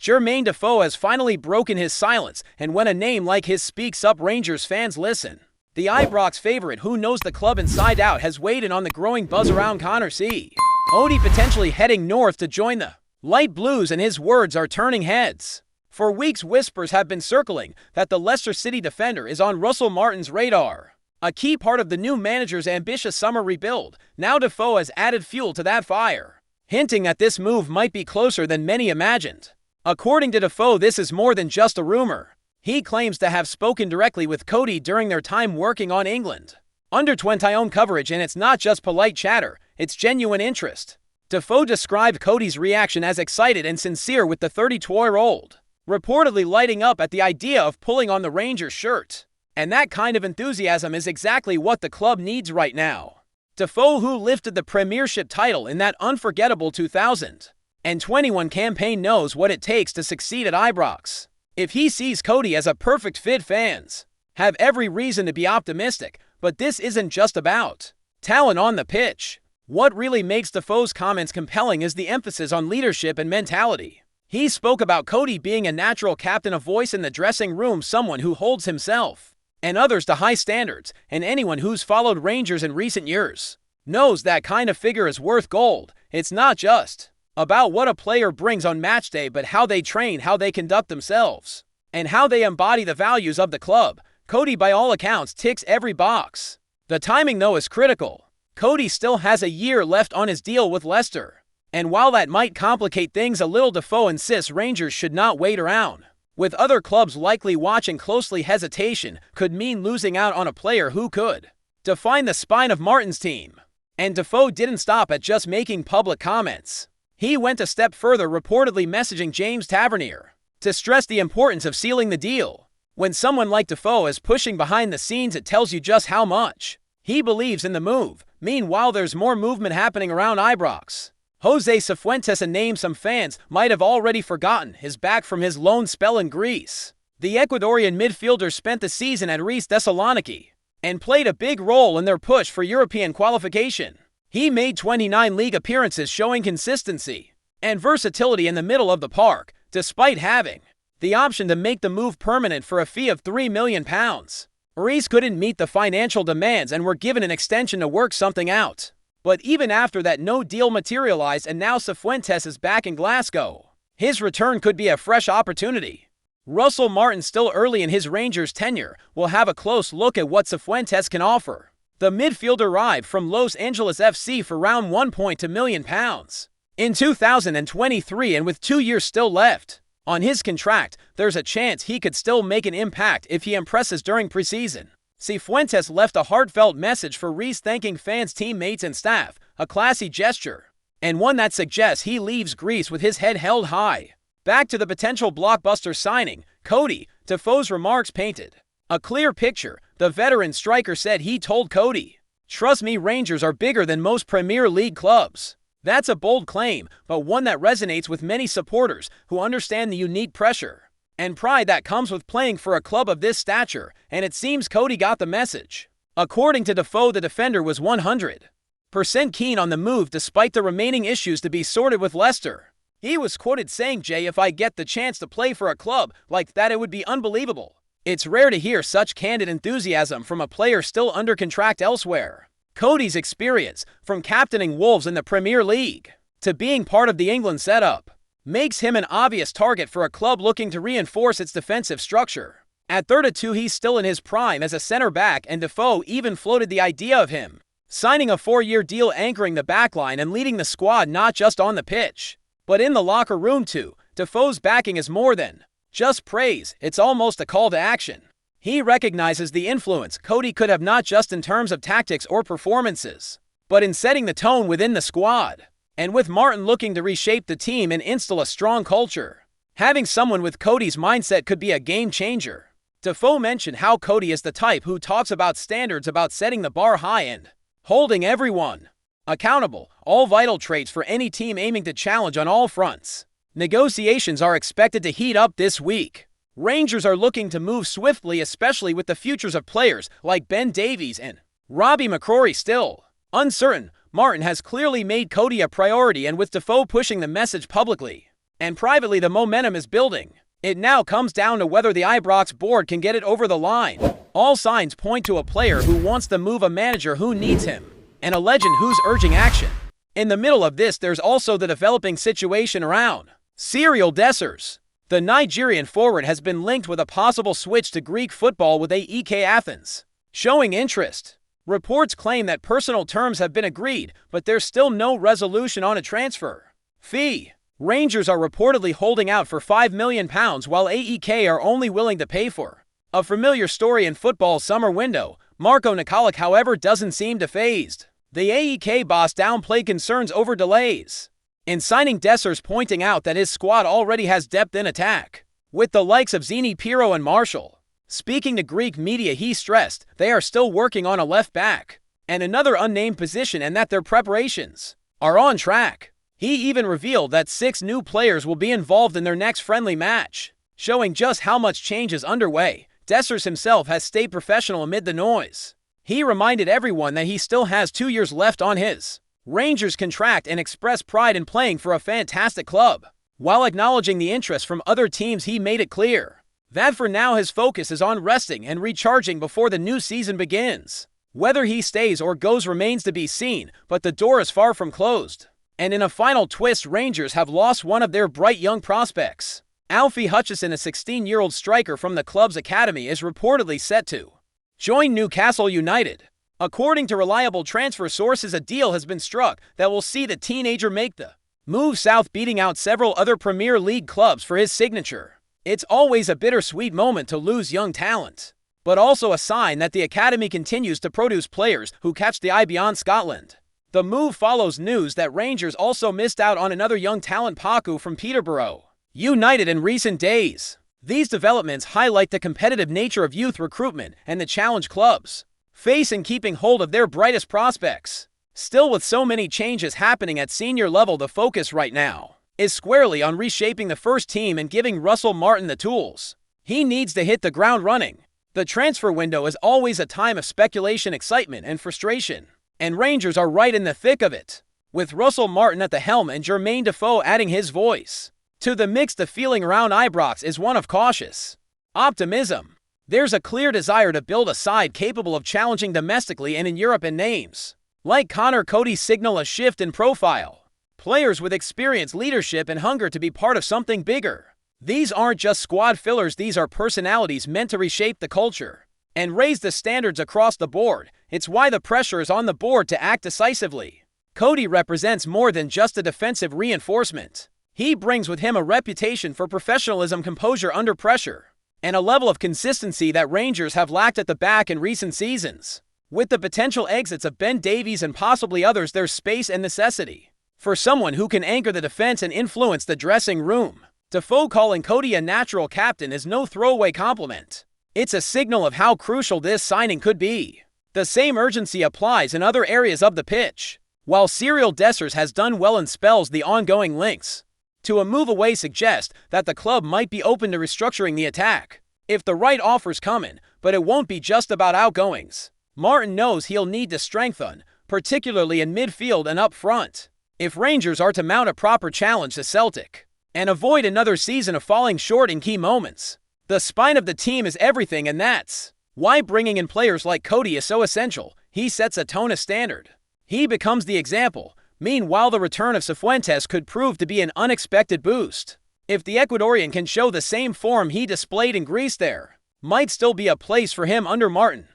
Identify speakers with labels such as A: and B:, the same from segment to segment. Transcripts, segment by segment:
A: Jermaine Defoe has finally broken his silence, and when a name like his speaks up, Rangers fans listen. The Ibrox favorite who knows the club inside out has weighed in on the growing buzz around Connor C. Odie potentially heading north to join the Light Blues, and his words are turning heads. For weeks, whispers have been circling that the Leicester City defender is on Russell Martin's radar, a key part of the new manager's ambitious summer rebuild. Now Defoe has added fuel to that fire, hinting that this move might be closer than many imagined. According to Defoe, this is more than just a rumor. He claims to have spoken directly with Cody during their time working on England Under-21 coverage, and it's not just polite chatter, it's genuine interest. Defoe described Cody's reaction as excited and sincere, with the 32-year-old reportedly lighting up at the idea of pulling on the Rangers shirt. And that kind of enthusiasm is exactly what the club needs right now. Defoe, who lifted the Premiership title in that unforgettable 2021 campaign, knows what it takes to succeed at Ibrox. If he sees Cody as a perfect fit, fans have every reason to be optimistic. But this isn't just about talent on the pitch. What really makes Defoe's comments compelling is the emphasis on leadership and mentality. He spoke about Cody being a natural captain, a voice in the dressing room, someone who holds himself and others to high standards, and anyone who's followed Rangers in recent years knows that kind of figure is worth gold. It's not just about what a player brings on match day, but how they train, how they conduct themselves, and how they embody the values of the club. Cody, by all accounts, ticks every box. The timing, though, is critical. Cody still has a year left on his deal with Leicester, and while that might complicate things a little, Defoe insists Rangers should not wait around. With other clubs likely watching closely, hesitation could mean losing out on a player who could define the spine of Martin's team. And Defoe didn't stop at just making public comments. He went a step further, reportedly messaging James Tavernier to stress the importance of sealing the deal. When someone like Defoe is pushing behind the scenes, it tells you just how much he believes in the move. Meanwhile, there's more movement happening around Ibrox. Jose Cifuentes, a name some fans might have already forgotten, is back from his loan spell in Greece. The Ecuadorian midfielder spent the season at Reis Thessaloniki and played a big role in their push for European qualification. He made 29 league appearances, showing consistency and versatility in the middle of the park, despite having the option to make the move permanent for a fee of £3 million. Reis couldn't meet the financial demands and were given an extension to work something out. But even after that, no deal materialized, and now Cifuentes is back in Glasgow. His return could be a fresh opportunity. Russell Martin, still early in his Rangers tenure, will have a close look at what Cifuentes can offer. The midfielder arrived from Los Angeles FC for around £1.2 million in 2023, and with 2 years still left on his contract, there's a chance he could still make an impact if he impresses during preseason. Cifuentes left a heartfelt message for Reis, thanking fans, teammates, and staff, a classy gesture, and one that suggests he leaves Greece with his head held high. Back to the potential blockbuster signing, Cody. Defoe's remarks painted a clear picture. The veteran striker said he told Cody, "Trust me, Rangers are bigger than most Premier League clubs." That's a bold claim, but one that resonates with many supporters who understand the unique pressure and pride that comes with playing for a club of this stature, and it seems Cody got the message. According to Defoe, the defender was 100% keen on the move despite the remaining issues to be sorted with Leicester. He was quoted saying, "Jay, if I get the chance to play for a club like that, it would be unbelievable." It's rare to hear such candid enthusiasm from a player still under contract elsewhere. Cody's experience, from captaining Wolves in the Premier League to being part of the England setup, makes him an obvious target for a club looking to reinforce its defensive structure. At 32, he's still in his prime as a center-back, and Defoe even floated the idea of him signing a 4-year deal, anchoring the backline and leading the squad not just on the pitch, but in the locker room too. Defoe's backing is more than just praise, it's almost a call to action. He recognizes the influence Cody could have, not just in terms of tactics or performances, but in setting the tone within the squad. And with Martin looking to reshape the team and instill a strong culture, having someone with Cody's mindset could be a game changer. Defoe mentioned how Cody is the type who talks about standards, about setting the bar high and holding everyone accountable, all vital traits for any team aiming to challenge on all fronts. Negotiations are expected to heat up this week. Rangers are looking to move swiftly, especially with the futures of players like Ben Davies and Robbie McCrory still uncertain. Martin has clearly made Cody a priority, and with Defoe pushing the message publicly, And privately, the momentum is building. It now comes down to whether the Ibrox board can get it over the line. All signs point to a player who wants to move, a manager who needs him, and a legend who's urging action. In the middle of this, there's also the developing situation around Cyril Dessers. The Nigerian forward has been linked with a possible switch to Greek football with AEK Athens, showing interest. Reports claim that personal terms have been agreed, but there's still no resolution on a transfer fee. Rangers are reportedly holding out for £5 million, while AEK are only willing to pay for a familiar story in football's summer window. Marko Nikolic, however, doesn't seem defazed. The AEK boss downplayed concerns over delays in signing Dessers, pointing out that his squad already has depth in attack, with the likes of Zini, Pirro and Marshall. Speaking to Greek media, he stressed they are still working on a left back and another unnamed position, and that their preparations are on track. He even revealed that 6 new players will be involved in their next friendly match, showing just how much change is underway. Dessers himself has stayed professional amid the noise. He reminded everyone that he still has 2 years left on his Rangers contract and expressed pride in playing for a fantastic club. While acknowledging the interest from other teams, he made it clear that for now his focus is on resting and recharging before the new season begins. Whether he stays or goes remains to be seen, but the door is far from closed. And in a final twist, Rangers have lost one of their bright young prospects. Alfie Hutchison, a 16-year-old striker from the club's academy, is reportedly set to join Newcastle United. According to reliable transfer sources, a deal has been struck that will see the teenager make the move south, beating out several other Premier League clubs for his signature. It's always a bittersweet moment to lose young talent, but also a sign that the academy continues to produce players who catch the eye beyond Scotland. The move follows news that Rangers also missed out on another young talent, Paku from Peterborough United, in recent days. These developments highlight the competitive nature of youth recruitment and the challenge clubs face in keeping hold of their brightest prospects. Still, with so many changes happening at senior level, the focus right now is squarely on reshaping the first team and giving Russell Martin the tools he needs to hit the ground running. The transfer window is always a time of speculation, excitement, and frustration, and Rangers are right in the thick of it, with Russell Martin at the helm and Jermaine Defoe adding his voice to the mix. The feeling around Ibrox is one of cautious optimism. There's a clear desire to build a side capable of challenging domestically and in Europe, and names like Connor Cody signal a shift in profile. Players with experience, leadership, and hunger to be part of something bigger. These aren't just squad fillers, these are personalities meant to reshape the culture and raise the standards across the board. It's why the pressure is on the board to act decisively. Cody represents more than just a defensive reinforcement. He brings with him a reputation for professionalism, composure under pressure, and a level of consistency that Rangers have lacked at the back in recent seasons. With the potential exits of Ben Davies and possibly others, there's space and necessity for someone who can anchor the defense and influence the dressing room. Defoe calling Cody a natural captain is no throwaway compliment. It's a signal of how crucial this signing could be. The same urgency applies in other areas of the pitch. While Cyril Dessers has done well in spells, the ongoing links to a move away suggest that the club might be open to restructuring the attack if the right offers come in, but it won't be just about outgoings. Martin knows he'll need to strengthen, particularly in midfield and up front, if Rangers are to mount a proper challenge to Celtic and avoid another season of falling short in key moments. The spine of the team is everything, and that's why bringing in players like Cody is so essential. He sets a tone, a standard. He becomes the example. Meanwhile, the return of Cifuentes could prove to be an unexpected boost. If the Ecuadorian can show the same form he displayed in Greece, there might still be a place for him under Martin.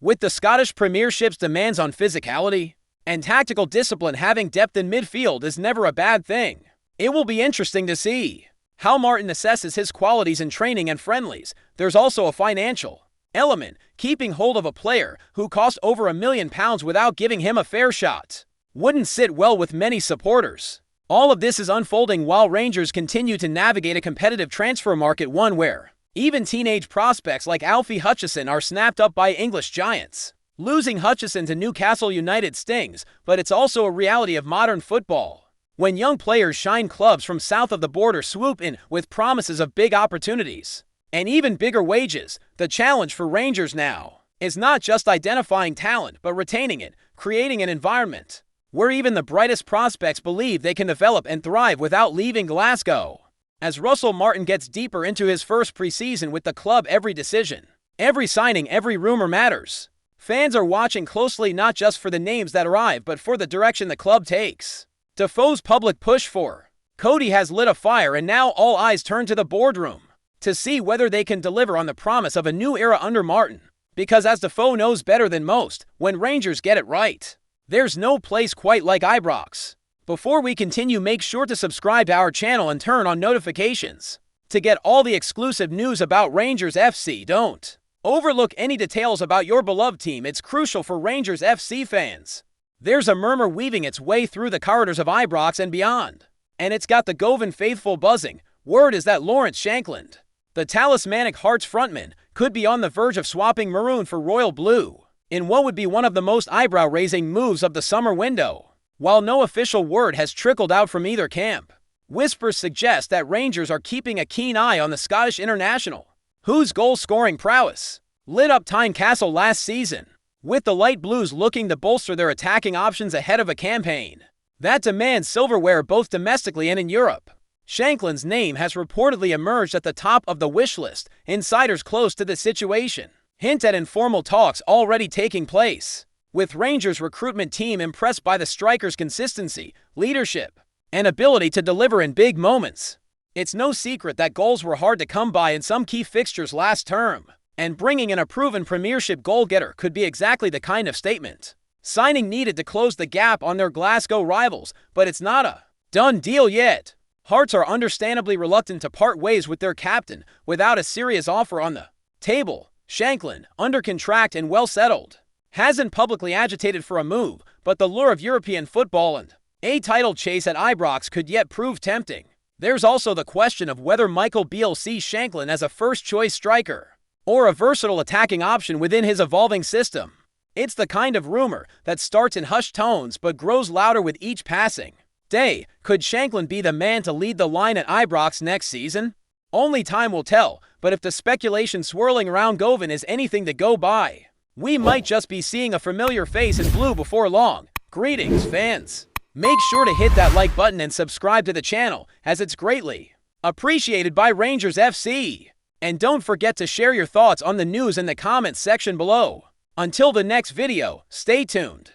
A: With the Scottish Premiership's demands on physicality and tactical discipline, having depth in midfield is never a bad thing. It will be interesting to see how Martin assesses his qualities in training and friendlies. There's also a financial element. Keeping hold of a player who cost over £1 million without giving him a fair shot wouldn't sit well with many supporters. All of this is unfolding while Rangers continue to navigate a competitive transfer market, one where even teenage prospects like Alfie Hutchison are snapped up by English giants. Losing Hutchison to Newcastle United stings, but it's also a reality of modern football. When young players shine, clubs from south of the border swoop in with promises of big opportunities and even bigger wages. The challenge for Rangers now is not just identifying talent, but retaining it, creating an environment where even the brightest prospects believe they can develop and thrive without leaving Glasgow. as Russell Martin gets deeper into his first preseason with the club. Every decision, every signing, every rumor matters. Fans are watching closely not just for the names that arrive but for the direction the club takes. Defoe's public push for Cody has lit a fire, and now all eyes turn to the boardroom to see whether they can deliver on the promise of a new era under Martin. Because as Defoe knows better than most, when Rangers get it right, there's no place quite like Ibrox. Before we continue, make sure to subscribe to our channel and turn on notifications to get all the exclusive news about Rangers FC. Don't overlook any details about your beloved team. It's crucial for Rangers FC fans. There's a murmur weaving its way through the corridors of Ibrox and beyond, and it's got the Govan faithful buzzing. Word is that Lawrence Shankland, the talismanic Hearts frontman, could be on the verge of swapping maroon for royal blue in what would be one of the most eyebrow-raising moves of the summer window. While no official word has trickled out from either camp, whispers suggest that Rangers are keeping a keen eye on the Scottish international, whose goal-scoring prowess lit up Tynecastle last season, with the Light Blues looking to bolster their attacking options ahead of a campaign that demands silverware both domestically and in Europe. Shankland's name has reportedly emerged at the top of the wish list. Insiders close to the situation hint at informal talks already taking place, with Rangers' recruitment team impressed by the striker's consistency, leadership, and ability to deliver in big moments. It's no secret that goals were hard to come by in some key fixtures last term, and bringing in a proven Premiership goal-getter could be exactly the kind of statement signing needed to close the gap on their Glasgow rivals. But it's not a done deal yet. Hearts are understandably reluctant to part ways with their captain without a serious offer on the table. Shankland, under contract and well settled, hasn't publicly agitated for a move, but the lure of European football and a title chase at Ibrox could yet prove tempting. There's also the question of whether Michael Beale sees Shankland as a first-choice striker or a versatile attacking option within his evolving system. It's the kind of rumor that starts in hushed tones but grows louder with each passing day. Could Shankland be the man to lead the line at Ibrox next season? Only time will tell, but if the speculation swirling around Govan is anything to go by, we might just be seeing a familiar face in blue before long. Greetings, fans. Make sure to hit that like button and subscribe to the channel, as it's greatly appreciated by Rangers FC. And don't forget to share your thoughts on the news in the comments section below. Until the next video, stay tuned.